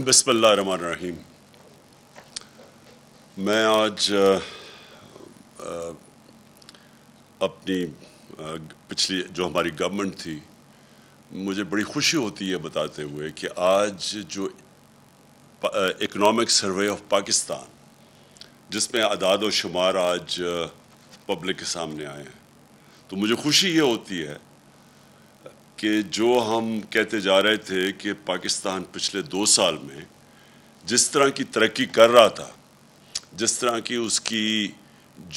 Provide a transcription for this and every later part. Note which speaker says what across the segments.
Speaker 1: بسم اللہ الرحمن الرحیم۔ میں آج اپنی پچھلی جو ہماری گورنمنٹ تھی، مجھے بڑی خوشی ہوتی ہے بتاتے ہوئے کہ آج جو اکنامک سروے آف پاکستان، جس میں اعداد و شمار آج پبلک کے سامنے آئے ہیں، تو مجھے خوشی یہ ہوتی ہے کہ جو ہم کہتے جا رہے تھے کہ پاکستان پچھلے 2 سال میں جس طرح کی ترقی کر رہا تھا، جس طرح کی اس کی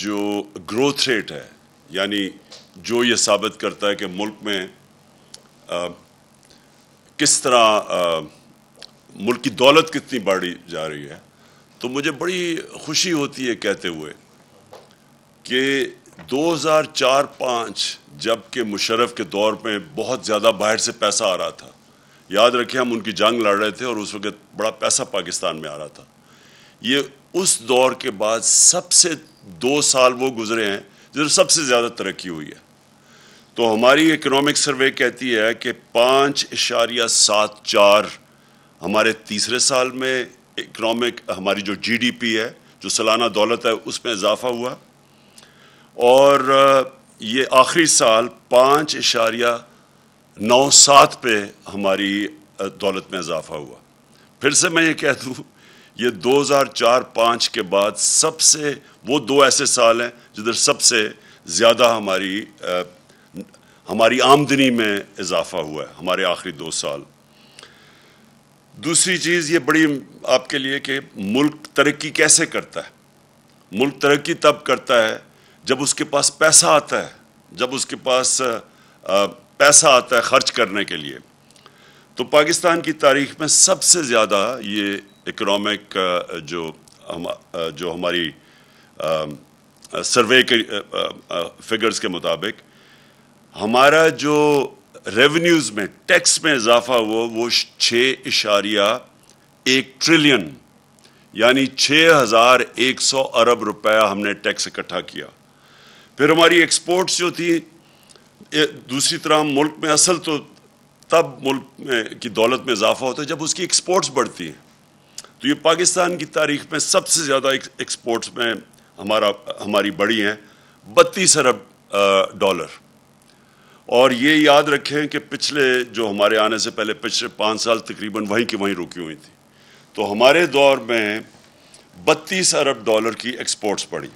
Speaker 1: جو گروتھ ریٹ ہے، یعنی جو یہ ثابت کرتا ہے کہ ملک میں کس طرح ملک کی دولت کتنی بڑھی جا رہی ہے، تو مجھے بڑی خوشی ہوتی ہے کہتے ہوئے کہ 2004-05 جب کہ مشرف کے دور میں بہت زیادہ باہر سے پیسہ آ رہا تھا، یاد رکھیں ہم ان کی جنگ لڑ رہے تھے اور اس وقت بڑا پیسہ پاکستان میں آ رہا تھا، یہ اس دور کے بعد سب سے 2 سال وہ گزرے ہیں جس سب سے زیادہ ترقی ہوئی ہے۔ تو ہماری اکنامک سروے کہتی ہے کہ 5.74 ہمارے تیسرے سال میں اکنامک ہماری جو جی ڈی پی ہے، جو سالانہ دولت ہے، اس میں اضافہ ہوا، اور یہ آخری سال 5.97 پہ ہماری دولت میں اضافہ ہوا۔ پھر سے میں یہ کہہ دوں، یہ 2004-05 کے بعد سب سے وہ 2 ایسے سال ہیں جدھر سب سے زیادہ ہماری آمدنی میں اضافہ ہوا ہے، ہمارے آخری 2 سال۔ دوسری چیز یہ بڑی آپ کے لیے کہ ملک ترقی کیسے کرتا ہے؟ ملک ترقی تب کرتا ہے جب اس کے پاس پیسہ آتا ہے، جب اس کے پاس پیسہ آتا ہے خرچ کرنے کے لیے۔ تو پاکستان کی تاریخ میں سب سے زیادہ یہ اکنامک جو ہماری سروے کے فگرز کے مطابق ہمارا جو ریونیوز میں ٹیکس میں اضافہ ہوا وہ 6.1 ٹریلین، یعنی 6100 ارب روپیہ ہم نے ٹیکس اکٹھا کیا۔ پھر ہماری ایکسپورٹس جو تھی، دوسری طرح ملک میں اصل تو تب ملک میں کی دولت میں اضافہ ہوتا ہے جب اس کی ایکسپورٹس بڑھتی ہیں، تو یہ پاکستان کی تاریخ میں سب سے زیادہ ایکسپورٹس میں ہماری بڑھی ہیں 32 ارب ڈالر۔ اور یہ یاد رکھیں کہ پچھلے جو ہمارے آنے سے پہلے پچھلے 5 سال تقریباً وہیں کی وہیں رکی ہوئی تھی، تو ہمارے دور میں 32 ارب ڈالر کی ایکسپورٹس بڑھی۔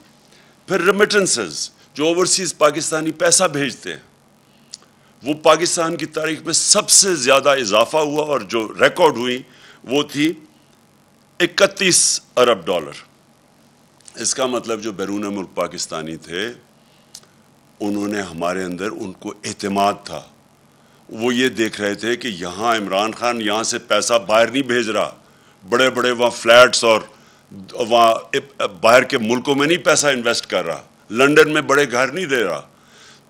Speaker 1: پھر ریمیٹنسز، جو اوورسیز پاکستانی پیسہ بھیجتے ہیں، وہ پاکستان کی تاریخ میں سب سے زیادہ اضافہ ہوا، اور جو ریکارڈ ہوئی وہ تھی 31 ارب ڈالر۔ اس کا مطلب جو بیرون ملک پاکستانی تھے، انہوں نے ہمارے اندر ان کو اعتماد تھا، وہ یہ دیکھ رہے تھے کہ یہاں عمران خان یہاں سے پیسہ باہر نہیں بھیج رہا، بڑے بڑے وہاں فلیٹس اور وہاں باہر کے ملکوں میں نہیں پیسہ انویسٹ کر رہا، لنڈن میں بڑے گھر نہیں دے رہا۔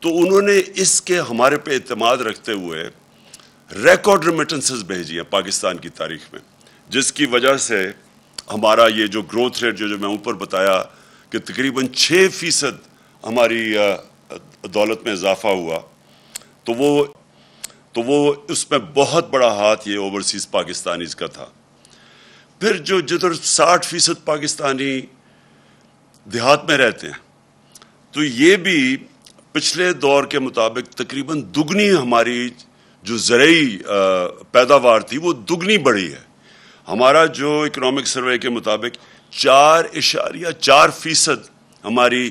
Speaker 1: تو انہوں نے اس کے ہمارے پہ اعتماد رکھتے ہوئے ریکارڈ ریمیٹنسز بھیجی ہیں پاکستان کی تاریخ میں، جس کی وجہ سے ہمارا یہ جو گروتھ ریٹ جو میں اوپر بتایا کہ تقریباً 6% ہماری دولت میں اضافہ ہوا، تو وہ اس میں بہت بڑا ہاتھ یہ اوورسیز پاکستانیز کا تھا۔ پھر جدھر 60% پاکستانی دیہات میں رہتے ہیں، تو یہ بھی پچھلے دور کے مطابق تقریباً دگنی ہماری جو زرعی پیداوار تھی وہ دگنی بڑھی ہے۔ ہمارا جو اکنامک سروے کے مطابق 4.4% ہماری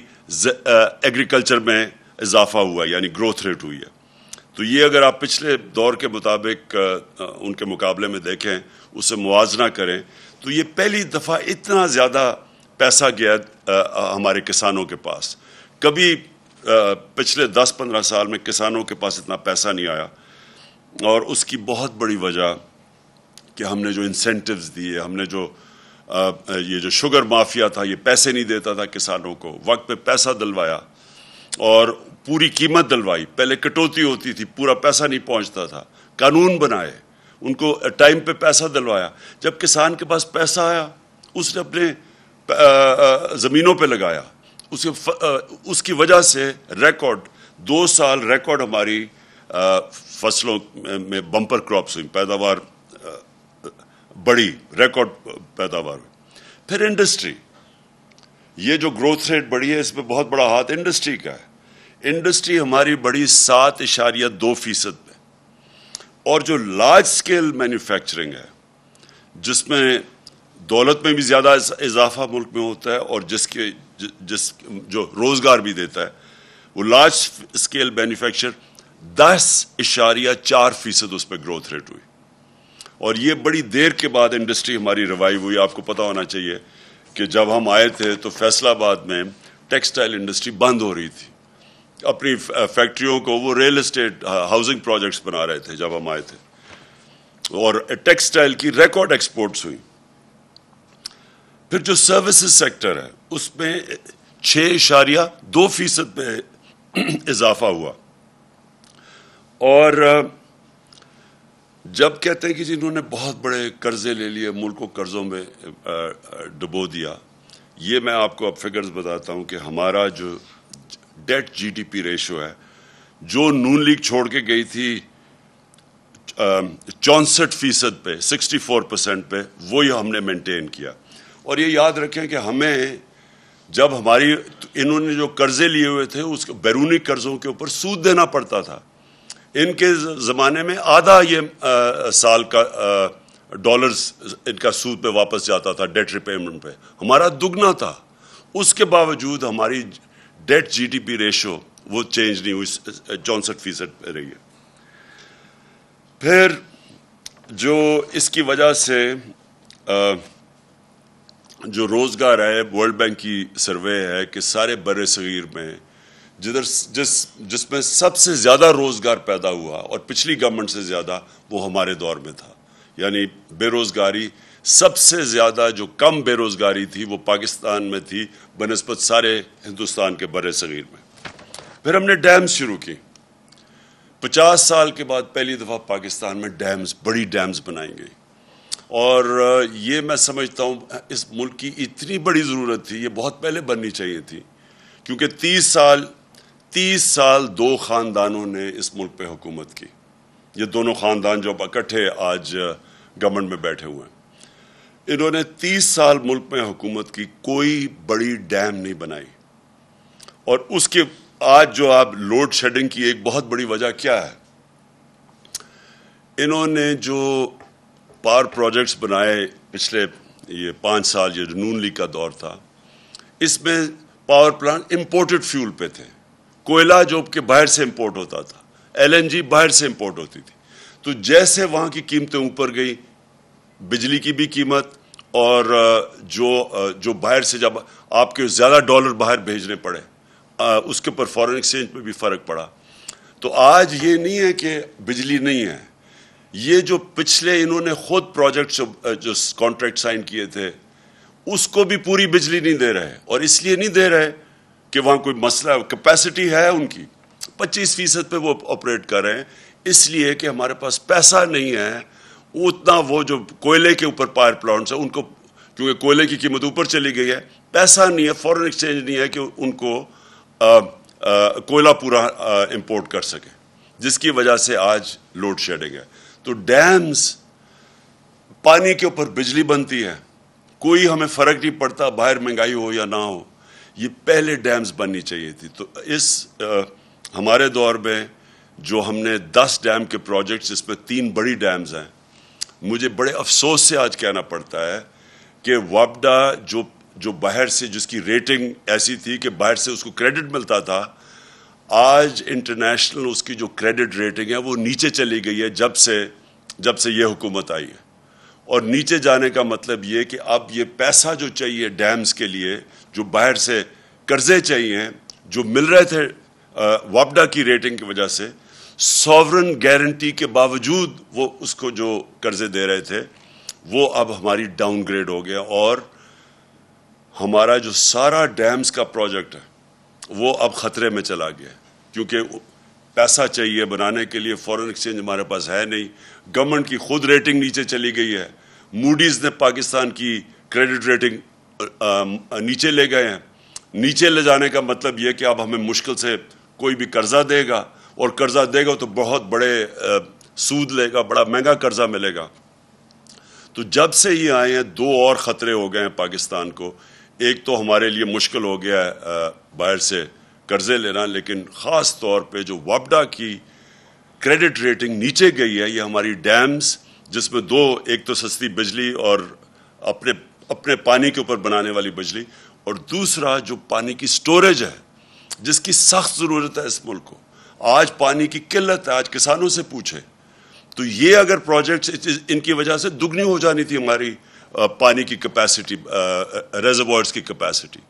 Speaker 1: ایگریکلچر میں اضافہ ہوا، یعنی گروتھ ریٹ ہوئی ہے۔ تو یہ اگر آپ پچھلے دور کے مطابق ان کے مقابلے میں دیکھیں، اسے موازنہ کریں، تو یہ پہلی دفعہ اتنا زیادہ پیسہ گیا ہمارے کسانوں کے پاس۔ کبھی پچھلے 10-15 سال میں کسانوں کے پاس اتنا پیسہ نہیں آیا، اور اس کی بہت بڑی وجہ کہ ہم نے جو انسینٹیوز دیے، ہم نے یہ جو شوگر مافیا تھا، یہ پیسے نہیں دیتا تھا کسانوں کو، وقت پہ پیسہ دلوایا اور پوری قیمت دلوائی۔ پہلے کٹوتی ہوتی تھی، پورا پیسہ نہیں پہنچتا تھا، قانون بنائے، ان کو ٹائم پہ پیسہ دلوایا۔ جب کسان کے پاس پیسہ آیا، اس نے اپنے زمینوں پہ لگایا، اس کی وجہ سے ریکارڈ 2 سال ریکارڈ ہماری فصلوں میں بمپر کراپس ہوئی، پیداوار بڑی ریکارڈ پیداوار ہوئی. پھر انڈسٹری, یہ جو گروتھ ریٹ بڑی ہے اس میں بہت بڑا ہاتھ انڈسٹری کا ہے. انڈسٹری ہماری بڑی 7.2% پہ, اور جو لارج سکیل مینوفیکچرنگ ہے جس میں دولت میں بھی زیادہ اضافہ ملک میں ہوتا ہے اور جس جو روزگار بھی دیتا ہے, وہ لارج سکیل مینوفیکچر 10.4% اس پہ گروتھ ریٹ ہوئی. اور یہ بڑی دیر کے بعد انڈسٹری ہماری ریوائیو ہوئی. آپ کو پتا ہونا چاہیے کہ جب ہم آئے تھے تو فیصل آباد میں ٹیکسٹائل انڈسٹری بند ہو رہی تھی. اپنی فیکٹریوں کو وہ ریل اسٹیٹ ہاؤسنگ پروجیکٹس بنا رہے تھے جب ہم آئے تھے, اور ٹیکسٹائل کی ریکارڈ ایکسپورٹس ہوئی. پھر جو سروسز سیکٹر ہے اس میں 6.2% پہ اضافہ ہوا. اور جب کہتے ہیں کہ جی انہوں نے بہت بڑے قرضے لے لیے, ملک کو قرضوں میں ڈبو دیا, یہ میں آپ کو اب فگرز بتاتا ہوں کہ ہمارا جو debt G D P ratio ہے جو نون لیگ چھوڑ کے گئی تھی 64% پہ 64% پہ, وہی ہم نے مینٹین کیا. اور یہ یاد رکھیں کہ ہمیں جب انہوں نے جو قرضے لیے ہوئے تھے اس بیرونی قرضوں کے اوپر سود دینا پڑتا تھا. ان کے زمانے میں آدھا یہ سال کا ڈالرز ان کا سود پہ واپس جاتا تھا ڈیٹ ریپیمنٹ پہ, ہمارا دگنا تھا. اس کے باوجود ہماری debt G D P ratio وہ چینج نہیں ہوئی, 64% پہ رہی ہے. پھر جو اس کی وجہ سے جو روزگار ہے, ورلڈ بینک کی سروے ہے کہ سارے بر صغیر میں جس میں سب سے زیادہ روزگار پیدا ہوا اور پچھلی گورنمنٹ سے زیادہ, وہ ہمارے دور میں تھا. یعنی بے روزگاری سب سے زیادہ جو کم بے روزگاری تھی وہ پاکستان میں تھی بنسبت سارے ہندوستان کے بر صغیر میں. پھر ہم نے ڈیمز شروع کی. 50 سال کے بعد پہلی دفعہ پاکستان میں بڑی ڈیمز بنائی گئی, اور یہ میں سمجھتا ہوں اس ملک کی اتنی بڑی ضرورت تھی, یہ بہت پہلے بننی چاہیے تھی, کیونکہ 30 سال 2 خاندانوں نے اس ملک پہ حکومت کی. یہ دونوں خاندان جو اکٹھے آج گورنمنٹ میں بیٹھے ہوئے ہیں, انہوں نے 30 سال ملک میں حکومت کی, کوئی بڑی ڈیم نہیں بنائی. اور اس کے آج جو آپ لوڈ شیڈنگ کی ایک بہت بڑی وجہ کیا ہے, انہوں نے جو پاور پروجیکٹس بنائے پچھلے یہ 5 سال, یہ نون لیگ کا دور تھا, اس میں پاور پلانٹ امپورٹڈ فیول پہ تھے. کوئلہ جو کہ باہر سے امپورٹ ہوتا تھا, ایل این جی باہر سے امپورٹ ہوتی تھی. تو جیسے وہاں کی قیمتیں اوپر گئی, بجلی کی بھی قیمت, اور جو باہر سے جب آپ کے زیادہ ڈالر باہر بھیجنے پڑے, اس کے اوپر فارن ایکسچینج میں بھی فرق پڑا. تو آج یہ نہیں ہے کہ بجلی نہیں ہے, یہ جو پچھلے انہوں نے خود پروجیکٹ جو کانٹریکٹ سائن کیے تھے اس کو بھی پوری بجلی نہیں دے رہے. اور اس لیے نہیں دے رہے کہ وہاں کوئی مسئلہ ہے, کیپیسٹی ہے ان کی 25% پہ وہ آپریٹ کر رہے ہیں, اس لیے کہ ہمارے پاس پیسہ نہیں ہے اتنا. وہ جو کوئلے کے اوپر پاور پلانٹس ہیں ان کو, کیونکہ کوئلے کی قیمت اوپر چلی گئی ہے, پیسہ نہیں ہے, فارن ایکسچینج نہیں ہے کہ ان کو کوئلہ پورا امپورٹ کر سکے, جس کی وجہ سے آج لوڈ شیڈنگ ہے. تو ڈیمز, پانی کے اوپر بجلی بنتی ہے, کوئی ہمیں فرق نہیں پڑتا باہر مہنگائی ہو یا نہ ہو, یہ پہلے ڈیمز بننی چاہیے تھی. تو اس ہمارے دور میں جو ہم نے 10 ڈیم کے پروجیکٹس, اس میں 3 بڑی ڈیمز ہیں, مجھے بڑے افسوس سے آج کہنا پڑتا ہے کہ وابڈا جو باہر سے, جس کی ریٹنگ ایسی تھی کہ باہر سے اس کو کریڈٹ ملتا تھا, آج انٹرنیشنل اس کی جو کریڈٹ ریٹنگ ہے وہ نیچے چلی گئی ہے جب سے یہ حکومت آئی ہے. اور نیچے جانے کا مطلب یہ کہ اب یہ پیسہ جو چاہیے ڈیمز کے لیے, جو باہر سے قرضے چاہیے جو مل رہے تھے وابڈا کی ریٹنگ کی وجہ سے, سوورن گارنٹی کے باوجود وہ اس کو جو قرضے دے رہے تھے وہ اب ہماری ڈاؤن گریڈ ہو گیا, اور ہمارا جو سارا ڈیمز کا پروجیکٹ ہے وہ اب خطرے میں چلا گیا, کیونکہ پیسہ چاہیے بنانے کے لیے, فارن ایکسچینج ہمارے پاس ہے نہیں, گورنمنٹ کی خود ریٹنگ نیچے چلی گئی ہے, موڈیز نے پاکستان کی کریڈٹ ریٹنگ نیچے لے گئے ہیں. نیچے لے جانے کا مطلب یہ کہ اب ہمیں مشکل سے کوئی بھی قرضہ دے گا, اور قرضہ دے گا تو بہت بڑے سود لے گا, بڑا مہنگا قرضہ ملے گا. تو جب سے یہ آئے ہیں 2 اور خطرے ہو گئے ہیں پاکستان کو. ایک تو ہمارے لیے مشکل ہو گیا ہے باہر سے قرضے لینا, لیکن خاص طور پہ جو وابڈا کی کریڈٹ ریٹنگ نیچے گئی ہے, یہ ہماری ڈیمز جس میں 2, ایک تو سستی بجلی اور اپنے پانی کے اوپر بنانے والی بجلی, اور دوسرا جو پانی کی سٹوریج ہے جس کی سخت ضرورت ہے اس ملک کو. آج پانی کی قلت ہے, آج کسانوں سے پوچھیں تو یہ اگر پروجیکٹس ان کی وجہ سے دگنی ہو جانی تھی ہماری پانی کی کیپیسٹی, ریزروائرز کی کیپیسٹی.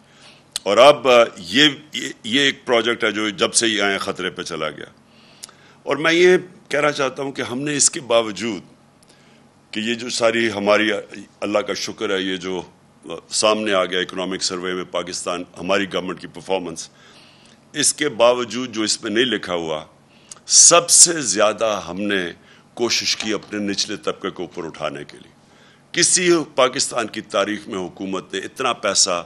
Speaker 1: اور اب یہ ایک پروجیکٹ ہے جو جب سے یہ آئے خطرے پہ چلا گیا. اور میں یہ کہنا چاہتا ہوں کہ ہم نے اس کے باوجود کہ یہ جو ساری ہماری اللہ کا شکر ہے یہ جو سامنے آ گیا اکنامک سروے میں پاکستان ہماری گورنمنٹ کی پرفارمنس, اس کے باوجود جو اس میں نہیں لکھا ہوا, سب سے زیادہ ہم نے کوشش کی اپنے نچلے طبقے کو اوپر اٹھانے کے لیے. کسی پاکستان کی تاریخ میں حکومت نے اتنا پیسہ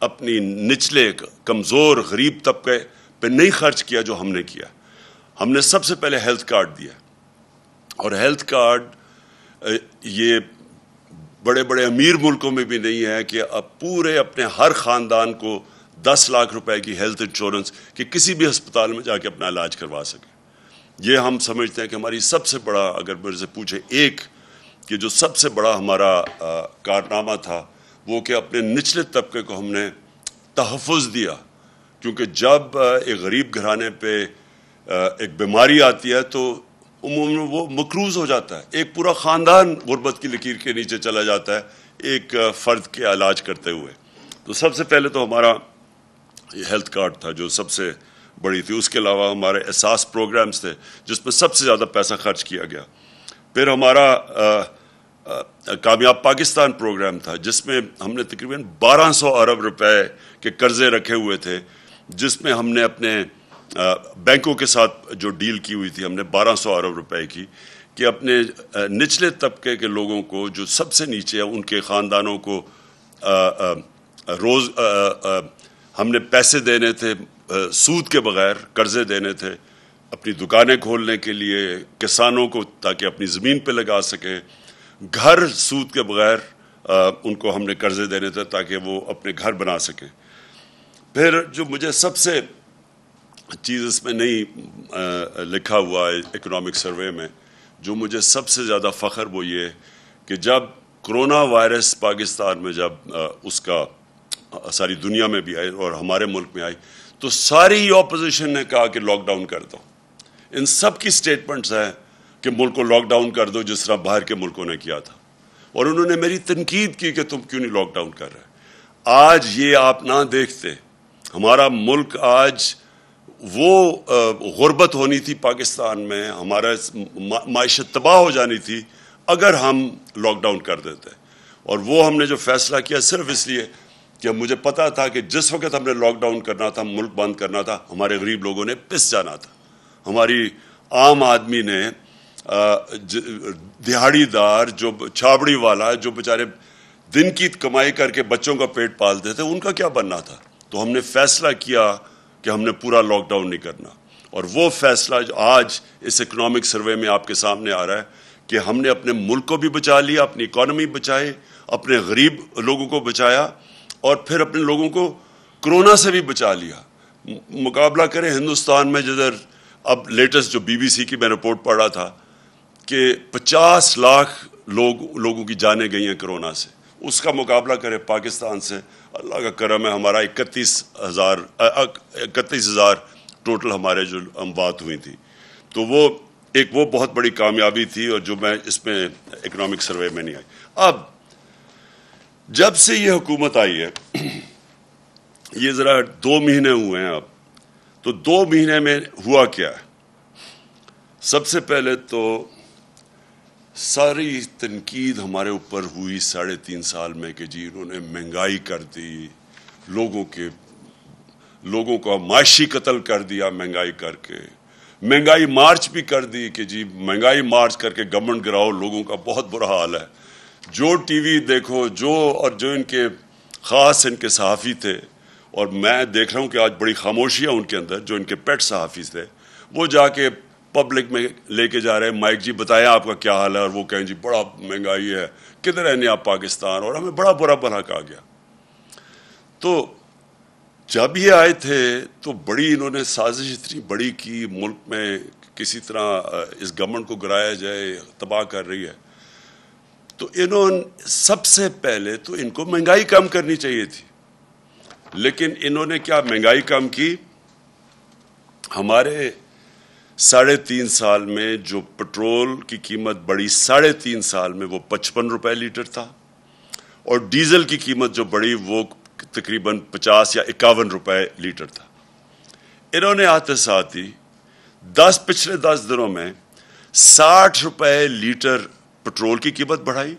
Speaker 1: اپنی نچلے کمزور غریب طبقے پہ نہیں خرچ کیا جو ہم نے کیا. ہم نے سب سے پہلے ہیلتھ کارڈ دیا, اور ہیلتھ کارڈ یہ بڑے بڑے امیر ملکوں میں بھی نہیں ہے کہ اب پورے اپنے ہر خاندان کو 10 لاکھ روپے کی ہیلتھ انشورنس کہ کسی بھی ہسپتال میں جا کے اپنا علاج کروا سکے. یہ ہم سمجھتے ہیں کہ ہماری سب سے بڑا, اگر میرے سے پوچھیں ایک کہ جو سب سے بڑا ہمارا کارنامہ تھا وہ کہ اپنے نچلے طبقے کو ہم نے تحفظ دیا. کیونکہ جب ایک غریب گھرانے پہ ایک بیماری آتی ہے تو عموماً وہ مقروض ہو جاتا ہے, ایک پورا خاندان غربت کی لکیر کے نیچے چلا جاتا ہے ایک فرد کے علاج کرتے ہوئے. تو سب سے پہلے تو ہمارا ہیلتھ کارڈ تھا جو سب سے بڑی تھی. اس کے علاوہ ہمارے احساس پروگرامز تھے جس میں سب سے زیادہ پیسہ خرچ کیا گیا. پھر ہمارا کامیاب پاکستان پروگرام تھا جس میں ہم نے تقریباً 1200 ارب روپے کے قرضے رکھے ہوئے تھے, جس میں ہم نے اپنے بینکوں کے ساتھ جو ڈیل کی ہوئی تھی ہم نے 1200 ارب روپے کی کہ اپنے نچلے طبقے کے لوگوں کو جو سب سے نیچے ہیں ان کے خاندانوں کو روز ہم نے پیسے دینے تھے سود کے بغیر, قرضے دینے تھے اپنی دکانیں کھولنے کے لیے, کسانوں کو تاکہ اپنی زمین پہ لگا سکیں, گھر سود کے بغیر ان کو ہم نے قرضے دینے تھے تاکہ وہ اپنے گھر بنا سکیں. پھر جو مجھے سب سے چیز اس میں نہیں لکھا ہوا ہے اکنامک سروے میں, جو مجھے سب سے زیادہ فخر وہ یہ کہ جب کرونا وائرس پاکستان میں جب اس کا ساری دنیا میں بھی آئی اور ہمارے ملک میں آئی تو ساری اپوزیشن نے کہا کہ لاک ڈاؤن کر دو. ان سب کی سٹیٹمنٹس ہیں کہ ملک کو لاک ڈاؤن کر دو جس طرح باہر کے ملکوں نے کیا تھا, اور انہوں نے میری تنقید کی کہ تم کیوں نہیں لاک ڈاؤن کر رہے. آج یہ آپ نہ دیکھتے ہمارا ملک آج وہ غربت ہونی تھی پاکستان میں, ہمارا معیشت تباہ ہو جانی تھی اگر ہم لاک ڈاؤن کر دیتے. اور وہ ہم نے جو فیصلہ کیا صرف اس لیے کہ مجھے پتا تھا کہ جس وقت ہم نے لاک ڈاؤن کرنا تھا, ملک بند کرنا تھا, ہمارے غریب لوگوں نے پس جانا تھا. ہماری عام آدمی نے, دہاڑی دار, جو چھابڑی والا, جو بیچارے دن کی کمائی کر کے بچوں کا پیٹ پالتے تھے, ان کا کیا بننا تھا. تو ہم نے فیصلہ کیا کہ ہم نے پورا لاک ڈاؤن نہیں کرنا, اور وہ فیصلہ جو آج اس اکنامک سروے میں آپ کے سامنے آ رہا ہے کہ ہم نے اپنے ملک کو بھی بچا لیا, اپنی اکانومی بچائی, اپنے غریب لوگوں کو بچایا, اور پھر اپنے لوگوں کو کرونا سے بھی بچا لیا. مقابلہ کریں ہندوستان میں جدھر اب لیٹسٹ جو BBC کی میں رپورٹ پڑھ رہا تھا کہ 50 لاکھ لوگوں کی جانیں گئی ہیں کرونا سے, اس کا مقابلہ کریں پاکستان سے. اللہ کا کرم ہے ہمارا 31,000 ٹوٹل ہمارے جو اموات ہوئی تھی. تو وہ بہت بڑی کامیابی تھی, اور جو میں اس میں اکنامک سروے میں نہیں آئی. اب جب سے یہ حکومت آئی ہے, یہ ذرا 2 مہینے ہوئے ہیں اب, تو 2 مہینے میں ہوا کیا ہے. سب سے پہلے تو ساری تنقید ہمارے اوپر ہوئی 3.5 سال میں کہ جی انہوں نے مہنگائی کر دی, لوگوں کو معاشی قتل کر دیا مہنگائی کر کے, مہنگائی مارچ بھی کر دی کہ جی مہنگائی مارچ کر کے گورنمنٹ گراؤ, لوگوں کا بہت برا حال ہے. جو ٹی وی دیکھو, جو ان کے خاص ان کے صحافی تھے, اور میں دیکھ رہا ہوں کہ آج بڑی خاموشیاں ان کے اندر, جو ان کے پیٹ صحافی تھے, وہ جا کے پبلک میں لے کے جا رہے ہیں, مائک جی بتائیں آپ کا کیا حال ہے, اور وہ کہیں جی بڑا مہنگائی ہے, کدھر رہنے آپ پاکستان, اور ہمیں بڑا برا بھلا کہا گیا. تو جب یہ آئے تھے تو بڑی انہوں نے سازش اتنی بڑی کی, ملک میں کسی طرح اس گورنمنٹ کو گرایا جائے, تباہ کر رہی ہے. تو انہوں سب سے پہلے تو ان کو مہنگائی کم کرنی چاہیے تھی, لیکن انہوں نے کیا مہنگائی کم کی. ہمارے 3.5 سال میں جو پٹرول کی قیمت بڑھی 3.5 سال میں وہ 55 روپے لیٹر تھا, اور ڈیزل کی قیمت جو بڑھی وہ تقریباً 50 یا 51 روپے لیٹر تھا. انہوں نے آتے ساتھ ہی پچھلے 10 دنوں میں 60 روپے لیٹر پٹرول کی قیمت بڑھائی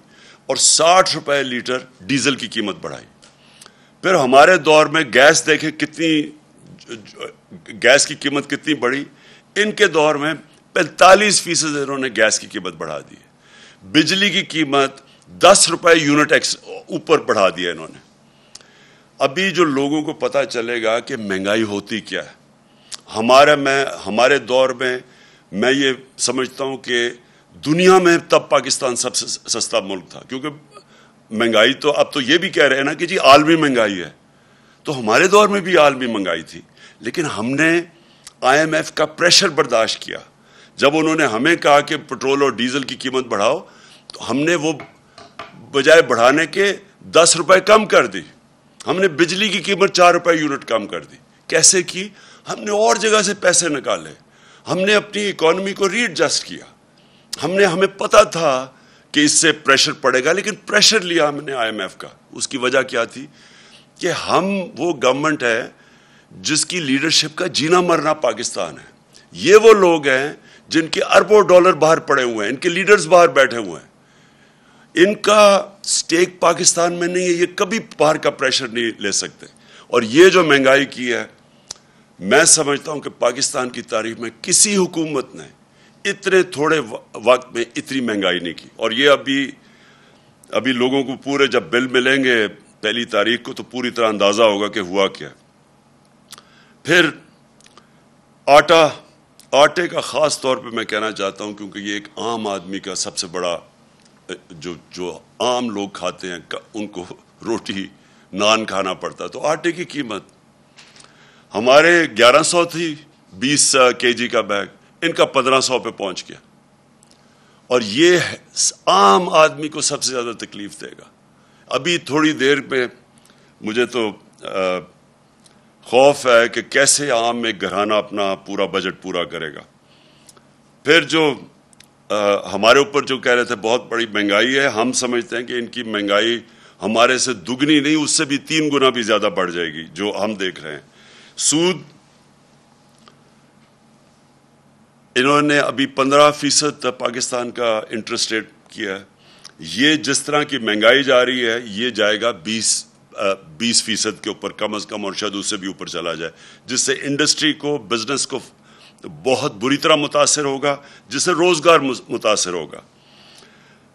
Speaker 1: اور 60 روپے لیٹر ڈیزل کی قیمت بڑھائی. پھر ہمارے دور میں گیس دیکھیں گیس کی قیمت کتنی بڑھی. ان کے دور میں 45% انہوں نے گیس کی قیمت بڑھا دی. بجلی کی قیمت 10 روپے یونٹ اوپر بڑھا دیا انہوں نے. ابھی جو لوگوں کو پتہ چلے گا کہ مہنگائی ہوتی کیا ہے. ہمارے دور میں میں یہ سمجھتا ہوں کہ دنیا میں تب پاکستان سب سے سستا ملک تھا, کیونکہ مہنگائی تو اب تو یہ بھی کہہ رہے ہیں نا کہ جی عالمی مہنگائی ہے, تو ہمارے دور میں بھی عالمی مہنگائی تھی, لیکن ہم نے IMF کا پریشر برداشت کیا. جب انہوں نے ہمیں کہا کہ پٹرول اور ڈیزل کی قیمت بڑھاؤ, تو ہم نے وہ بجائے بڑھانے کے 10 روپے کم کر دی. ہم نے بجلی کی قیمت 4 روپے یونٹ کم کر دی. کیسے کی؟ ہم نے اور جگہ سے پیسے نکالے, ہم نے اپنی اکانومی کو ری ایڈجسٹ کیا. ہمیں پتا تھا کہ اس سے پریشر پڑے گا, لیکن پریشر لیا ہم نے IMF کا. اس کی وجہ کیا تھی کہ ہم وہ گورنمنٹ ہے جس کی لیڈرشپ کا جینا مرنا پاکستان ہے. یہ وہ لوگ ہیں جن کے اربوں ڈالر باہر پڑے ہوئے ہیں, ان کے لیڈرز باہر بیٹھے ہوئے ہیں, ان کا سٹیک پاکستان میں نہیں ہے, یہ کبھی باہر کا پریشر نہیں لے سکتے. اور یہ جو مہنگائی کی ہے, میں سمجھتا ہوں کہ پاکستان کی تاریخ میں کسی حکومت نے اتنے تھوڑے وقت میں اتنی مہنگائی نہیں کی. اور یہ ابھی لوگوں کو پورے جب بل ملیں گے 1 تاریخ کو تو پوری طرح اندازہ ہوگا کہ ہوا کیا. پھر آٹے کا خاص طور پہ میں کہنا چاہتا ہوں, کیونکہ یہ ایک عام آدمی کا سب سے بڑا جو عام لوگ کھاتے ہیں, ان کو روٹی نان کھانا پڑتا. تو آٹے کی قیمت ہمارے 1100 تھی 20 kg کا بیگ, ان کا 1500 پہ پہنچ گیا. اور یہ عام آدمی کو سب سے زیادہ تکلیف دے گا. ابھی تھوڑی دیر میں مجھے تو خوف ہے کہ کیسے عام میں گھرانہ اپنا پورا بجٹ پورا کرے گا. پھر جو ہمارے اوپر جو کہہ رہے تھے بہت بڑی مہنگائی ہے, ہم سمجھتے ہیں کہ ان کی مہنگائی ہمارے سے دگنی نہیں, اس سے بھی 3 گنا بھی زیادہ بڑھ جائے گی جو ہم دیکھ رہے ہیں. سود انہوں نے ابھی 15% پاکستان کا انٹرسٹ ریٹ کیا ہے. یہ جس طرح کی مہنگائی جا رہی ہے یہ جائے گا 20% کے اوپر کم از کم, اور شاید اس سے بھی اوپر چلا جائے, جس سے انڈسٹری کو, بزنس کو بہت بری طرح متاثر ہوگا, جس سے روزگار متاثر ہوگا.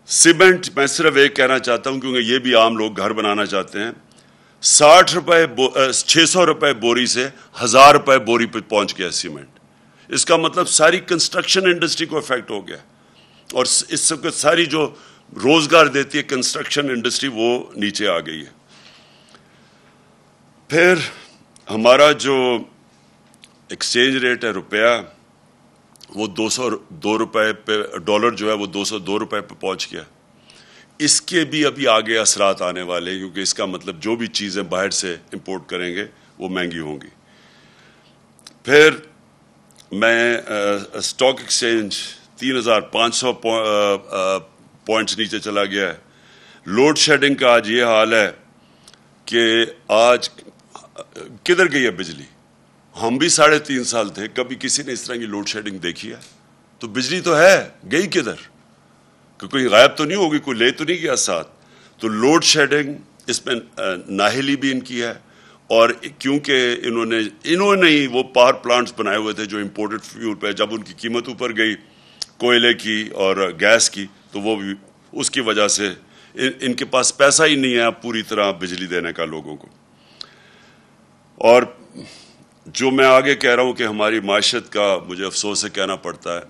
Speaker 1: سیمنٹ میں صرف ایک کہنا چاہتا ہوں, کیونکہ یہ بھی عام لوگ گھر بنانا چاہتے ہیں, 600 روپے بوری سے 1000 روپے بوری پہ پہنچ گیا سیمنٹ. اس کا مطلب ساری کنسٹرکشن انڈسٹری کو افیکٹ ہو گیا, اور اس سے ساری جو روزگار دیتی ہے کنسٹرکشن انڈسٹری وہ نیچے آ گئی ہے. پھر ہمارا جو ایکسچینج ریٹ ہے روپیہ, وہ 202 روپے پہ, ڈالر جو ہے وہ 202 روپے پہ پہنچ گیا. اس کے بھی ابھی آگے اثرات آنے والے ہیں, کیونکہ اس کا مطلب جو بھی چیزیں باہر سے امپورٹ کریں گے وہ مہنگی ہوں گی. پھر میں اسٹاک ایکسچینج 3500 پوائنٹس نیچے چلا گیا ہے. لوڈ شیڈنگ کا آج یہ حال ہے کہ آج کدھر گئی ہے بجلی. ہم بھی 3.5 سال تھے, کبھی کسی نے اس طرح کی لوڈ شیڈنگ دیکھی ہے؟ تو بجلی تو ہے, گئی کدھر؟ کوئی غائب تو نہیں ہوگی, کوئی لے تو نہیں گیا ساتھ. تو لوڈ شیڈنگ اس میں نااہلی بھی ان کی ہے, اور کیونکہ انہوں نے ہی وہ پاور پلانٹس بنائے ہوئے تھے جو امپورٹڈ فیول پہ, جب ان کی قیمت اوپر گئی کوئلے کی اور گیس کی, تو وہ بھی اس کی وجہ سے ان کے پاس پیسہ ہی نہیں ہے پوری طرح بجلی دینے کا لوگوں کو. اور جو میں آگے کہہ رہا ہوں کہ ہماری معیشت کا مجھے افسوس سے کہنا پڑتا ہے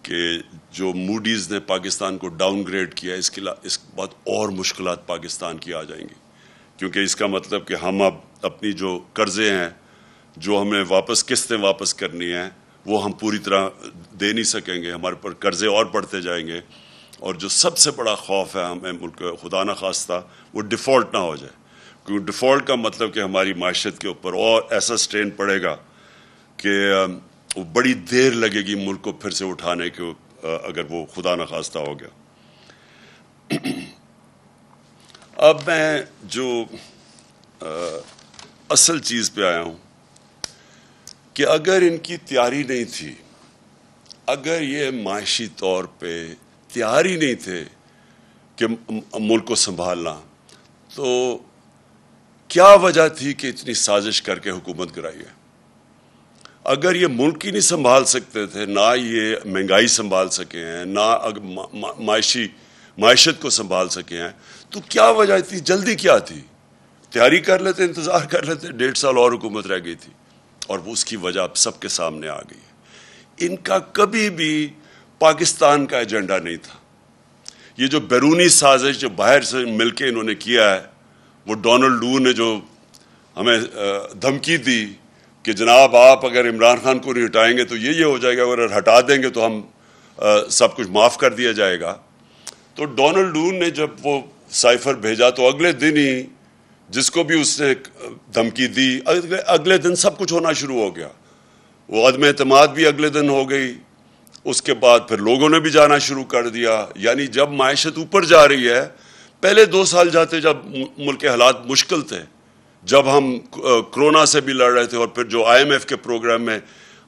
Speaker 1: کہ جو موڈیز نے پاکستان کو ڈاؤن گریڈ کیا اس کے بعد اور مشکلات پاکستان کی آ جائیں گی، کیونکہ اس کا مطلب کہ ہم اب اپنی جو قرضے ہیں جو ہمیں قسطیں واپس کرنی ہیں وہ ہم پوری طرح دے نہیں سکیں گے، ہمارے پر قرضے اور بڑھتے جائیں گے، اور جو سب سے بڑا خوف ہے ہمیں ملک خدا نہ خواستہ وہ ڈیفالٹ نہ ہو جائے، کیونکہ ڈیفالٹ کا مطلب کہ ہماری معیشت کے اوپر اور ایسا سٹرین پڑے گا کہ وہ بڑی دیر لگے گی ملک کو پھر سے اٹھانے کے، اگر وہ خدا نہ خواستہ ہو گیا۔ اب میں جو اصل چیز پہ آیا ہوں کہ اگر ان کی تیاری نہیں تھی، اگر یہ معاشی طور پہ تیار ہی نہیں تھے کہ ملک کو سنبھالنا، تو کیا وجہ تھی کہ اتنی سازش کر کے حکومت گرائی ہے؟ اگر یہ ملک ہی نہیں سنبھال سکتے تھے، نہ یہ مہنگائی سنبھال سکے ہیں، نہ معیشت کو سنبھال سکے ہیں، تو کیا وجہ تھی؟ جلدی کیا تھی؟ تیاری کر لیتے، انتظار کر لیتے، 1.5 سال اور حکومت رہ گئی تھی، اور وہ اس کی وجہ اب سب کے سامنے آ گئی ہے۔ ان کا کبھی بھی پاکستان کا ایجنڈا نہیں تھا۔ یہ جو بیرونی سازش جو باہر سے مل کے انہوں نے کیا ہے، وہ ڈونلڈ لو نے جو ہمیں دھمکی دی کہ جناب آپ اگر عمران خان کو نہیں ہٹائیں گے تو یہ ہو جائے گا، اگر ہٹا دیں گے تو ہم سب کچھ معاف کر دیا جائے گا، تو ڈونلڈ لو نے جب وہ سائفر بھیجا تو اگلے دن ہی جس کو بھی اس نے دھمکی دی، اگلے دن سب کچھ ہونا شروع ہو گیا۔ وہ عدم اعتماد بھی اگلے دن ہو گئی، اس کے بعد پھر لوگوں نے بھی جانا شروع کر دیا۔ یعنی جب معیشت اوپر جا رہی ہے، پہلے 2 سال جاتے جب ملک کے حالات مشکل تھے، جب ہم کرونا سے بھی لڑ رہے تھے، اور پھر جو IMF کے پروگرام میں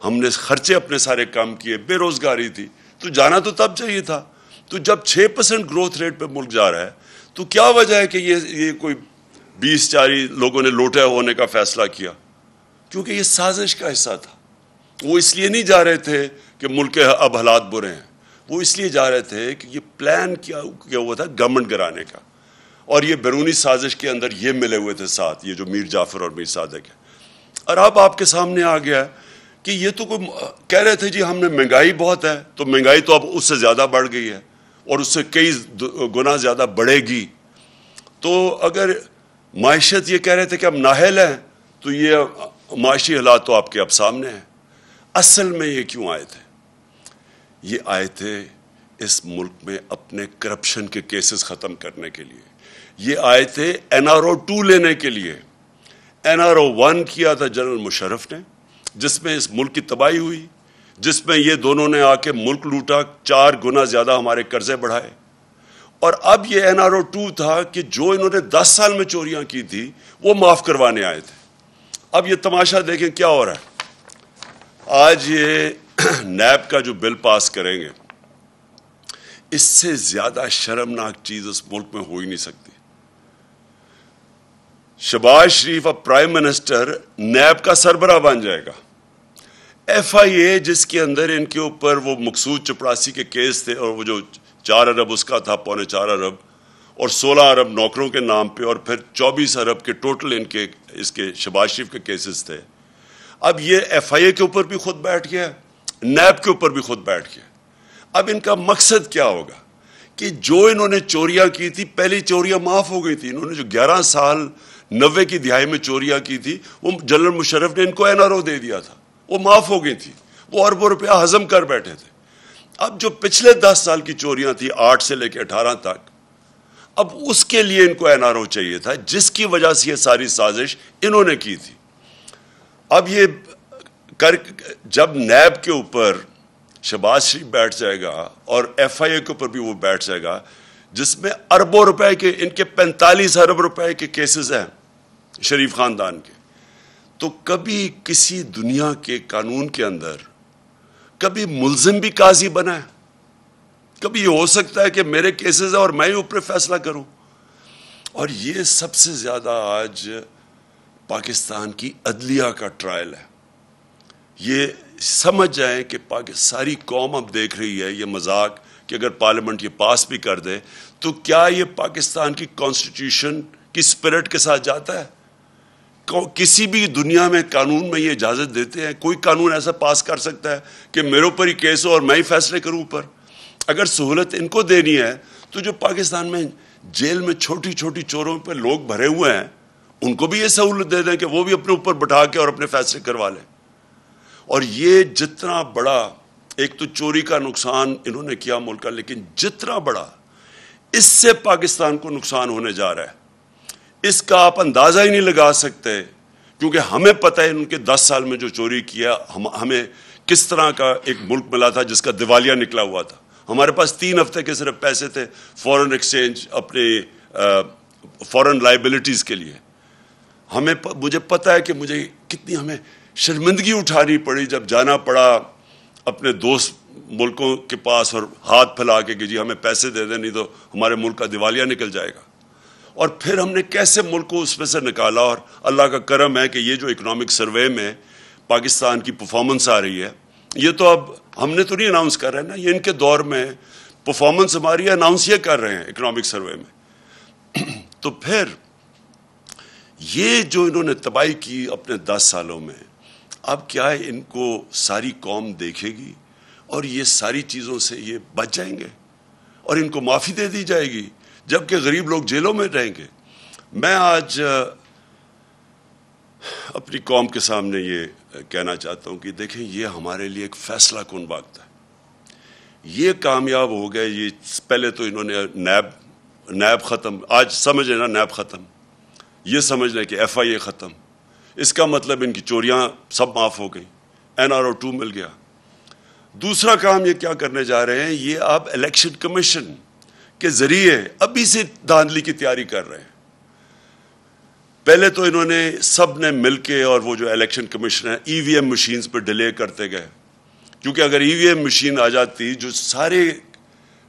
Speaker 1: ہم نے خرچے اپنے سارے کم کیے، بے روزگاری تھی، تو جانا تو تب چاہیے تھا۔ تو جب 6% گروتھ ریٹ پہ ملک جا رہا ہے، تو کیا وجہ ہے کہ یہ کوئی 20-40 لوگوں نے لوٹے ہونے کا فیصلہ کیا؟ کیونکہ یہ سازش کا حصہ تھا۔ وہ اس لیے نہیں جا رہے تھے کہ ملک کے اب حالات برے ہیں، وہ اس لیے جا رہے تھے کہ یہ پلان کیا ہوا تھا گورنمنٹ گرانے کا، اور یہ بیرونی سازش کے اندر یہ ملے ہوئے تھے ساتھ، یہ جو میر جعفر اور میر صادق ہے۔ اور اب آپ کے سامنے آ گیا کہ یہ تو کوئی کہہ رہے تھے جی ہم نے مہنگائی بہت ہے، تو مہنگائی تو اب اس سے زیادہ بڑھ گئی ہے، اور اس سے کئی گنا زیادہ بڑھے گی۔ تو اگر معیشت یہ کہہ رہے تھے کہ ہم نااہل ہیں، تو یہ معاشی حالات تو آپ کے اب سامنے ہیں۔ اصل میں یہ کیوں آئے تھے؟ یہ آئے تھے اس ملک میں اپنے کرپشن کے کیسز ختم کرنے کے لیے، یہ آئے تھے NRO 2 لینے کے لیے۔ NRO 1 کیا تھا جنرل مشرف نے، جس میں اس ملک کی تباہی ہوئی، جس میں یہ دونوں نے آ کے ملک لوٹا، 4 گنا زیادہ ہمارے قرضے بڑھائے۔ اور اب یہ NRO 2 تھا کہ جو انہوں نے 10 سال میں چوریاں کی تھی وہ معاف کروانے آئے تھے۔ اب یہ تماشا دیکھیں کیا ہو رہا ہے۔ آج یہ نیب کا جو بل پاس کریں گے، اس سے زیادہ شرمناک چیز اس ملک میں ہو ہی نہیں سکتی۔ شہباز شریف اب پرائم منسٹر نیب کا سربراہ بن جائے گا۔ FIA جس کے اندر ان کے اوپر وہ مقصود چپڑاسی کے کیس تھے، اور وہ جو 4 ارب اس کا تھا، 4.25 ارب، اور 16 ارب نوکروں کے نام پہ، اور پھر 24 ارب کے ٹوٹل ان کے اس کے شہباز شریف کے کیسز تھے۔ اب یہ FIA کے اوپر بھی خود بیٹھ گیا، نیب کے اوپر بھی خود بیٹھ گیا۔ اب ان کا مقصد کیا ہوگا کہ جو انہوں نے چوریاں کی تھی، پہلی چوریاں معاف ہو گئی تھی، انہوں نے جو 11 سال 90 کی دہائی میں چوریاں کی تھی، وہ جنرل مشرف نے ان کو NRO دے دیا تھا، وہ معاف ہو گئی تھی، وہ اربوں روپیہ ہضم کر بیٹھے تھے۔ اب جو پچھلے 10 سال کی چوریاں تھی، 8 سے لے کے 18 تک، اب اس کے لیے ان کو NRO چاہیے تھا، جس کی وجہ سے یہ ساری سازش انہوں نے کی تھی۔ اب یہ جب نیب کے اوپر شہباز شریف بیٹھ جائے گا، اور FIA کے اوپر بھی وہ بیٹھ جائے گا، جس میں اربوں روپے کے، ان کے 45 ارب روپے کے کیسز ہیں شریف خاندان کے، تو کبھی کسی دنیا کے قانون کے اندر کبھی ملزم بھی قاضی بنا ہے؟ کبھی یہ ہو سکتا ہے کہ میرے کیسز ہیں اور میں ہی اوپر فیصلہ کروں؟ اور یہ سب سے زیادہ آج پاکستان کی عدلیہ کا ٹرائل ہے۔ یہ سمجھ جائیں کہ ساری قوم اب دیکھ رہی ہے یہ مذاق، کہ اگر پارلیمنٹ یہ پاس بھی کر دے تو کیا یہ پاکستان کی کانسٹیٹیوشن کی سپرٹ کے ساتھ جاتا ہے؟ کسی بھی دنیا میں قانون میں یہ اجازت دیتے ہیں؟ کوئی قانون ایسا پاس کر سکتا ہے کہ میرے اوپر ہی کیس ہو اور میں ہی فیصلے کروں اوپر؟ اگر سہولت ان کو دینی ہے تو جو پاکستان میں جیل میں چھوٹی چھوٹی چوروں پہ لوگ بھرے ہوئے ہیں ان کو بھی یہ سہولت دے دیں کہ وہ بھی اپنے اوپر بٹھا کے اور اپنے فیصلے کروا لیں. اور یہ جتنا بڑا ایک تو چوری کا نقصان انہوں نے کیا ملک کا، لیکن جتنا بڑا اس سے پاکستان کو نقصان ہونے جا رہا ہے اس کا آپ اندازہ ہی نہیں لگا سکتے، کیونکہ ہمیں پتہ ہے ان کے 10 سال میں جو چوری کیا ہمیں کس طرح کا ایک ملک ملا تھا جس کا دیوالیہ نکلا ہوا تھا. ہمارے پاس 3 ہفتے کے صرف پیسے تھے فورن ایکسچینج اپنے فورن لائبلٹیز کے لیے. مجھے پتہ ہے کہ مجھے کتنی ہمیں شرمندگی اٹھانی پڑی جب جانا پڑا اپنے دوست ملکوں کے پاس اور ہاتھ پھیلا کے کہ جی ہمیں پیسے دے دیں نہیں تو ہمارے ملک کا دیوالیہ نکل جائے گا. اور پھر ہم نے کیسے ملک کو اس میں سے نکالا. اور اللہ کا کرم ہے کہ یہ جو اکنامک سروے میں پاکستان کی پرفارمنس آ رہی ہے، یہ تو اب ہم نے تو نہیں اناؤنس کر رہے نا، یہ ان کے دور میں پرفارمنس ہماری اناؤنس یہ کر رہے ہیں اکنامک سروے میں. تو پھر یہ جو انہوں نے تباہی کی اپنے 10 سالوں میں، اب کیا ہے ان کو ساری قوم دیکھے گی اور یہ ساری چیزوں سے یہ بچ جائیں گے اور ان کو معافی دے دی جائے گی جبکہ غریب لوگ جیلوں میں رہیں گے. میں آج اپنی قوم کے سامنے یہ کہنا چاہتا ہوں کہ دیکھیں یہ ہمارے لیے ایک فیصلہ کن وقت ہے. یہ کامیاب ہو گئے. یہ پہلے تو انہوں نے نیب ختم، آج سمجھ لینا نیب ختم، یہ سمجھ لیں کہ ایف آئی اے ختم. اس کا مطلب ان کی چوریاں سب معاف ہو گئیں، NRO2 مل گیا. دوسرا کام یہ کیا کرنے جا رہے ہیں، یہ آپ الیکشن کمیشن کے ذریعے ابھی سے دھاندلی کی تیاری کر رہے ہیں. پہلے تو انہوں نے سب نے مل کے اور وہ جو الیکشن کمیشن ہے EVM مشینز پہ ڈیلے کرتے گئے، کیونکہ اگر EVM مشین آ جاتی جو سارے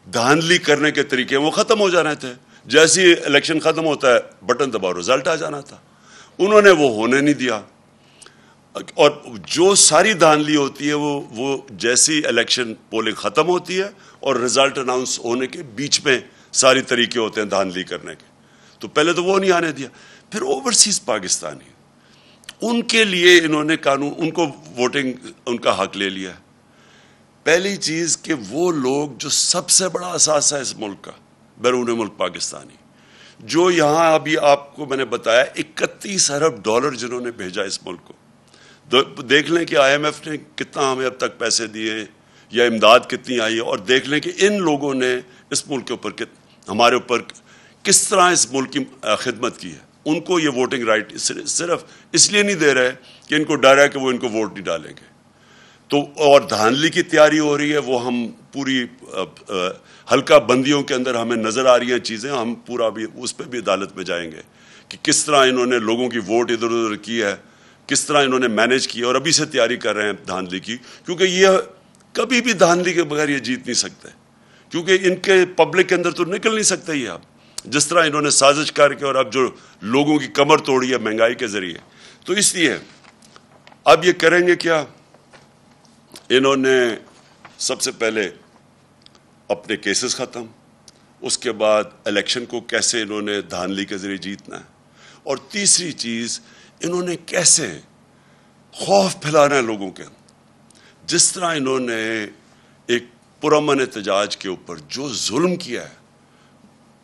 Speaker 1: دھاندلی کرنے کے طریقے وہ ختم ہو جانے تھے. جیسے ہی الیکشن ختم ہوتا ہے بٹن دباؤ رزلٹ آ جانا تھا. انہوں نے وہ ہونے نہیں دیا. اور جو ساری دھاندلی ہوتی ہے وہ جیسی الیکشن پولنگ ختم ہوتی ہے اور رزلٹ اناؤنس ہونے کے بیچ میں ساری طریقے ہوتے ہیں دھاندلی کرنے کے. تو پہلے تو وہ نہیں آنے دیا. پھر اوورسیز پاکستانی ان کے لیے انہوں نے قانون، ان کو ووٹنگ ان کا حق لے لیا. پہلی چیز کہ وہ لوگ جو سب سے بڑا اثاثہ ہے اس ملک کا بیرون ملک پاکستانی، جو یہاں ابھی آپ کو میں نے بتایا 31 ارب ڈالر جنہوں نے بھیجا اس ملک کو. دیکھ لیں کہ IMF نے کتنا ہمیں اب تک پیسے دیے یا امداد کتنی آئی ہے، اور دیکھ لیں کہ ان لوگوں نے اس ملک کے اوپر ہمارے اوپر کس طرح اس ملک کی خدمت کی ہے. ان کو یہ ووٹنگ رائٹ صرف اس لیے نہیں دے رہے کہ ان کو ڈر ہے کہ وہ ان کو ووٹ نہیں ڈالیں گے. تو اور دھاندلی کی تیاری ہو رہی ہے، وہ ہم پوری حلقہ بندیوں کے اندر ہمیں نظر آ رہی ہیں چیزیں. ہم پورا بھی اس پہ بھی عدالت میں جائیں گے کہ کس طرح انہوں نے لوگوں کی ووٹ ادھر ادھر کی ہے، کس طرح انہوں نے مینیج کی، اور ابھی سے تیاری کر رہے ہیں دھاندلی کی. کیونکہ یہ کبھی بھی دھاندلی کے بغیر یہ جیت نہیں سکتے، کیونکہ ان کے پبلک کے اندر تو نکل نہیں سکتے یہ. اب جس طرح انہوں نے سازش کر کے اور اب جو لوگوں کی کمر توڑی ہے مہنگائی کے ذریعے، تو اس لیے اب یہ کریں گے کیا. انہوں نے سب سے پہلے اپنے کیسز ختم، اس کے بعد الیکشن کو کیسے انہوں نے دھاندلی کے ذریعے جیتنا ہے، اور تیسری چیز انہوں نے کیسے خوف پھیلانا ہے لوگوں کے. جس طرح انہوں نے ایک پرامن احتجاج کے اوپر جو ظلم کیا ہے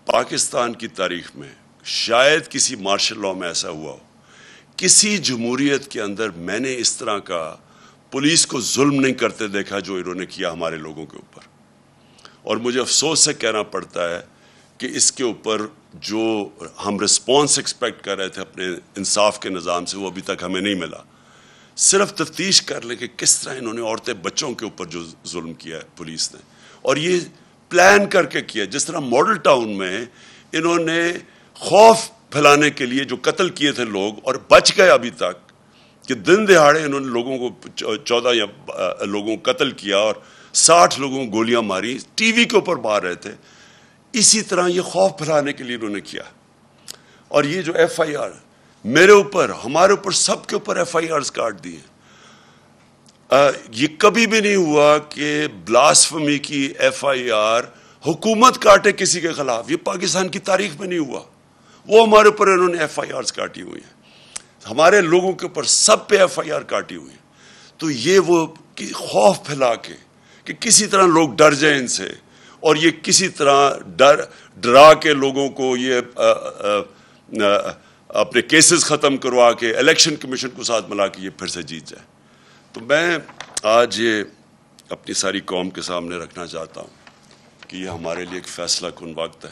Speaker 1: پاکستان کی تاریخ میں، شاید کسی مارشل لاء میں ایسا ہوا ہو. کسی جمہوریت کے اندر میں نے اس طرح کا پولیس کو ظلم نہیں کرتے دیکھا جو انہوں نے کیا ہمارے لوگوں کے اوپر. اور مجھے افسوس سے کہنا پڑتا ہے کہ اس کے اوپر جو ہم رسپانس ایکسپیکٹ کر رہے تھے اپنے انصاف کے نظام سے، وہ ابھی تک ہمیں نہیں ملا. صرف تفتیش کر لیں کہ کس طرح انہوں نے عورتیں بچوں کے اوپر جو ظلم کیا ہے پولیس نے، اور یہ پلان کر کے کیا. جس طرح ماڈل ٹاؤن میں انہوں نے خوف پھیلانے کے لیے جو قتل کیے تھے لوگ اور بچ گئے ابھی تک، کہ دن دہاڑے انہوں نے لوگوں کو 14 یا لوگوں کو قتل کیا اور 60 لوگوں کو گولیاں ماری، ٹی وی کے اوپر مار رہے تھے. اسی طرح یہ خوف پھیلانے کے لیے انہوں نے کیا. اور یہ جو FIR میرے اوپر، ہمارے اوپر، سب کے اوپر FIRs کاٹ دیے. یہ کبھی بھی نہیں ہوا کہ بلاسفمی کی FIR حکومت کاٹے کسی کے خلاف. یہ پاکستان کی تاریخ میں نہیں ہوا. وہ ہمارے اوپر انہوں نے FIRs کاٹی ہوئی ہیں. ہمارے لوگوں کے اوپر سب پہ ایف آئی آر کاٹی ہوئی. تو یہ وہ خوف پھیلا کے کہ کسی طرح لوگ ڈر جائیں ان سے, اور یہ کسی طرح ڈرا کے لوگوں کو یہ اپنے کیسز ختم کروا کے الیکشن کمیشن کو ساتھ ملا کے یہ پھر سے جیت جائے. تو میں آج یہ اپنی ساری قوم کے سامنے رکھنا چاہتا ہوں کہ یہ ہمارے لیے ایک فیصلہ کن وقت ہے.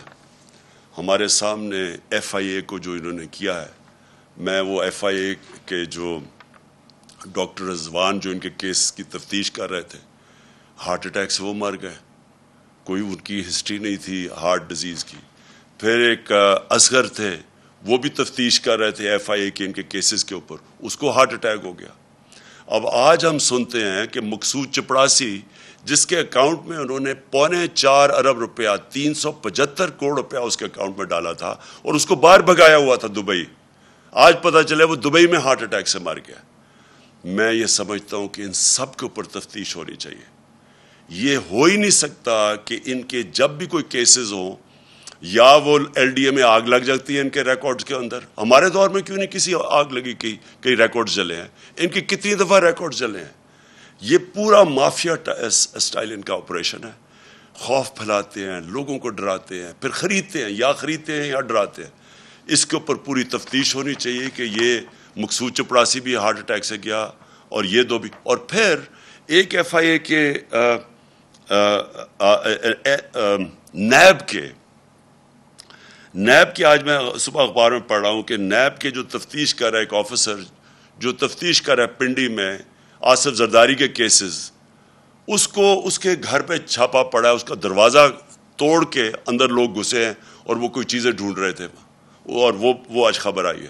Speaker 1: ہمارے سامنے ایف آئی اے کو جو انہوں نے کیا ہے, میں وہ ایف آئی اے کے جو ڈاکٹر رضوان جو ان کے کیس کی تفتیش کر رہے تھے, ہارٹ اٹیک سے وہ مر گئے, کوئی ان کی ہسٹری نہیں تھی ہارٹ ڈیزیز کی. پھر ایک اصغر تھے, وہ بھی تفتیش کر رہے تھے ایف آئی اے کے ان کے کیسز کے اوپر, اس کو ہارٹ اٹیک ہو گیا. اب آج ہم سنتے ہیں کہ مقصود چپڑاسی جس کے اکاؤنٹ میں انہوں نے 4.25 ارب روپیہ 375 کروڑ روپیہ اس کے اکاؤنٹ میں ڈالا تھا اور اس کو باہر بھگایا ہوا تھا دبئی, آج پتہ چلے وہ دبئی میں ہارٹ اٹیک سے مر گیا. میں یہ سمجھتا ہوں کہ ان سب کے اوپر تفتیش ہونی چاہیے. یہ ہو ہی نہیں سکتا کہ ان کے جب بھی کوئی کیسز ہوں یا وہ ایل ڈی اے میں آگ لگ جاتی ہے ان کے ریکارڈز کے اندر. ہمارے دور میں کیوں نہیں کسی آگ لگی, کئی ریکارڈز جلے ہیں, ان کی کتنی دفعہ ریکارڈز جلے ہیں. یہ پورا مافیا اسٹائل ان کا آپریشن ہے. خوف پھیلاتے ہیں, لوگوں کو ڈراتے ہیں, پھر خریدتے ہیں, یا خریدتے ہیں یا ڈراتے ہیں. اس کے اوپر پوری تفتیش ہونی چاہیے کہ یہ مقصود چپڑاسی بھی ہارٹ اٹیک سے گیا اور یہ دو بھی. اور پھر ایک ایف آئی اے کے نیب کے آج میں صبح اخبار میں پڑھ رہا ہوں کہ نیب کے جو تفتیش کر رہا ہے ایک آفیسر جو تفتیش کر رہا ہے پنڈی میں آصف زرداری کے کیسز, اس کو اس کے گھر پہ چھاپا پڑا ہے, اس کا دروازہ توڑ کے اندر لوگ گھسے ہیں اور وہ کوئی چیزیں ڈھونڈ رہے تھے, اور وہ آج خبر آئی ہے.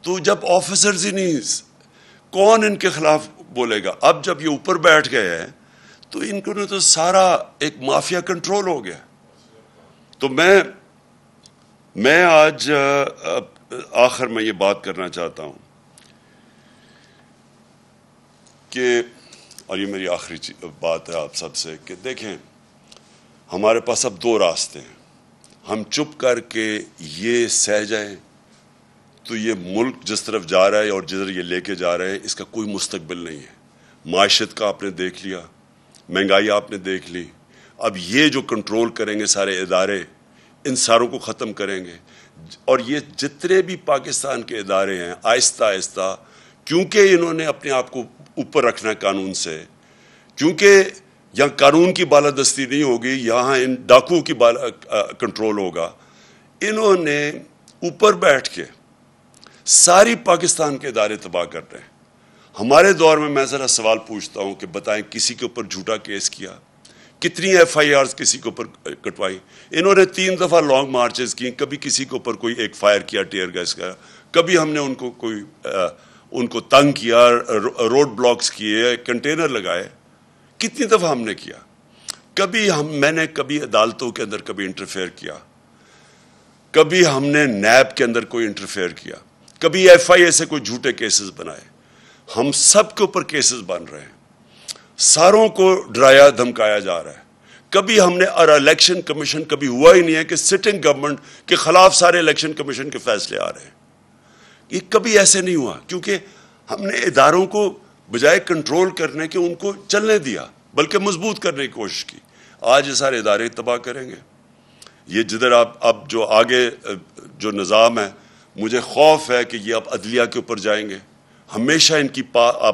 Speaker 1: تو جب آفیسرز ہی نہیں, کون ان کے خلاف بولے گا؟ اب جب یہ اوپر بیٹھ گئے ہیں تو ان کو تو سارا ایک مافیا کنٹرول ہو گیا. تو میں آج آخر میں یہ بات کرنا چاہتا ہوں کہ, اور یہ میری آخری بات ہے آپ سب سے, کہ دیکھیں ہمارے پاس اب دو راستے ہیں. ہم چپ کر کے یہ سہ جائیں تو یہ ملک جس طرف جا رہا ہے اور جدھر یہ لے کے جا رہے ہیں اس کا کوئی مستقبل نہیں ہے. معیشت کا آپ نے دیکھ لیا, مہنگائی آپ نے دیکھ لی. اب یہ جو کنٹرول کریں گے سارے ادارے, ان ساروں کو ختم کریں گے, اور یہ جتنے بھی پاکستان کے ادارے ہیں آہستہ آہستہ, کیونکہ انہوں نے اپنے آپ کو اوپر رکھنا قانون سے, کیونکہ یہاں قانون کی بالادستی نہیں ہوگی, یہاں ان ڈاکوؤں کی کنٹرول ہوگا. انہوں نے اوپر بیٹھ کے ساری پاکستان کے ادارے تباہ کر رہے ہیں. ہمارے دور میں میں ذرا سوال پوچھتا ہوں کہ بتائیں کسی کے اوپر جھوٹا کیس کیا, کتنی ایف آئی آرز کسی کے اوپر کٹوائی. انہوں نے 3 دفعہ لانگ مارچز کی, کبھی کسی کے اوپر کوئی ایک فائر کیا ٹیئر گیس کا, کبھی ہم نے ان کو تنگ کیا, روڈ بلاکس کیے, کنٹینر لگائے. کتنی دفعہ ہم نے کیا. میں نے کبھی عدالتوں کے اندر کبھی انٹرفیئر کیا, کبھی ہم نے نیب کے اندر کوئی انٹرفیئر کیا, کبھی ایف آئی اے سے کوئی جھوٹے کیسز بنائے. ہم سب کے اوپر کیسز بن رہے ہیں, ساروں کو ڈرایا دھمکایا جا رہا ہے. کبھی ہم نے الیکشن کمیشن کبھی ہوا ہی نہیں ہے کہ سٹنگ گورنمنٹ کے خلاف سارے الیکشن کمیشن کے فیصلے آ رہے ہیں. یہ کبھی ایسے نہیں ہوا, کیونکہ ہم نے اداروں کو بجائے کنٹرول کرنے کے ان کو چلنے دیا, بلکہ مضبوط کرنے کی کوشش کی. آج یہ سارے ادارے تباہ کریں گے. یہ جدھر اب جو آگے جو نظام ہے, مجھے خوف ہے کہ یہ اب عدلیہ کے اوپر جائیں گے. ہمیشہ ان کی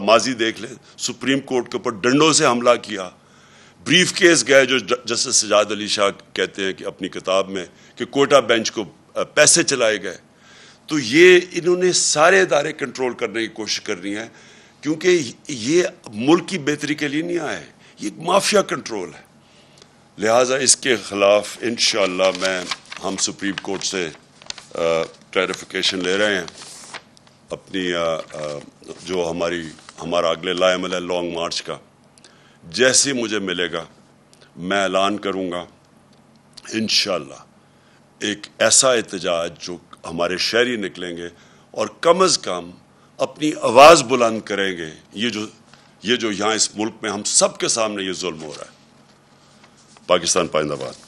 Speaker 1: ماضی دیکھ لیں, سپریم کورٹ کے اوپر ڈنڈوں سے حملہ کیا, بریف کیس گئے جو جسٹس سجاد علی شاہ کہتے ہیں کہ اپنی کتاب میں کہ کوئٹہ بینچ کو پیسے چلائے گئے. تو یہ انہوں نے سارے ادارے کنٹرول کرنے کی کوشش کرنی ہے, کیونکہ یہ ملک کی بہتری کے لیے نہیں آئے, یہ ایک مافیا کنٹرول ہے. لہٰذا اس کے خلاف انشاءاللہ ہم سپریم کورٹ سے کلیریفیکیشن لے رہے ہیں. اپنی جو ہمارا اگلے لائے عمل ہے لانگ مارچ کا, جیسے مجھے ملے گا میں اعلان کروں گا انشاءاللہ ایک ایسا احتجاج جو ہمارے شہری نکلیں گے اور کم از کم اپنی آواز بلند کریں گے. یہ جو یہاں اس ملک میں ہم سب کے سامنے یہ ظلم ہو رہا ہے. پاکستان پائندہ باد.